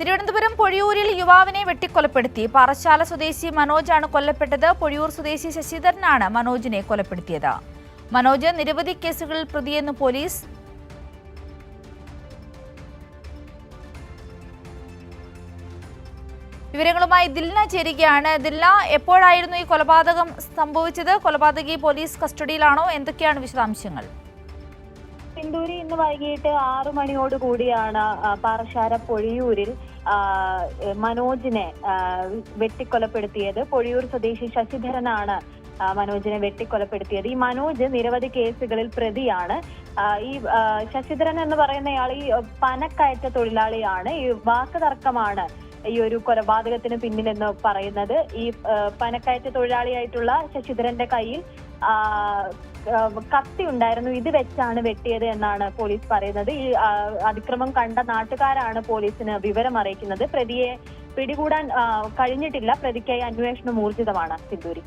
തിരുവനന്തപുരം പൊഴിയൂരിൽ യുവാവിനെ വെട്ടിക്കൊലപ്പെടുത്തി. പാറശാല സ്വദേശി മനോജാണ് കൊല്ലപ്പെട്ടത്. പൊഴിയൂർ സ്വദേശി ശശിധരനാണ് മനോജിനെ കൊലപ്പെടുത്തിയത്. മനോജ് നിരവധി കേസുകളിൽ പ്രതിയെന്ന് പോലീസ്. വിവരങ്ങളുമായി ദിൽന ചേരുകയാണ്. ദിൽന, എപ്പോഴായിരുന്നു ഈ കൊലപാതകം സംഭവിച്ചത്? കൊലപാതകി പോലീസ് കസ്റ്റഡിയിലാണോ? എന്തൊക്കെയാണ് വിശദാംശങ്ങൾ? സിന്ദൂരി ഇന്ന് വൈകിട്ട് 6 മണിയോടുകൂടിയാണ് പാറശാല പൊഴിയൂരിൽ മനോജിനെ വെട്ടിക്കൊലപ്പെടുത്തിയത്. പൊഴിയൂർ സ്വദേശി ശശിധരനാണ് മനോജിനെ വെട്ടിക്കൊലപ്പെടുത്തിയത്. ഈ മനോജ് നിരവധി കേസുകളിൽ പ്രതിയാണ്. ഈ ശശിധരൻ എന്ന് പറയുന്നയാൾ ഈ പനക്കയറ്റ തൊഴിലാളിയാണ്. ഈ വാക്കുതർക്കമാണ് ഈ ഒരു കൊലപാതകത്തിന് പിന്നിലെന്ന് പറയുന്നത്. ഈ പനക്കയറ്റ തൊഴിലാളിയായിട്ടുള്ള ശശിധരന്റെ കയ്യിൽ കത്തി ഉണ്ടായിരുന്നു. ഇത് വെച്ചാണ് വെട്ടിയത് എന്നാണ് പോലീസ് പറയുന്നത്. ഈ അതിക്രമം കണ്ട നാട്ടുകാരാണ് പോലീസിന് വിവരം അറിയിക്കുന്നത്. പ്രതിയെ പിടികൂടാൻ കഴിഞ്ഞിട്ടില്ല. പ്രതിക്കായി അന്വേഷണം ഊർജിതമാണ്. സിന്ദൂരി.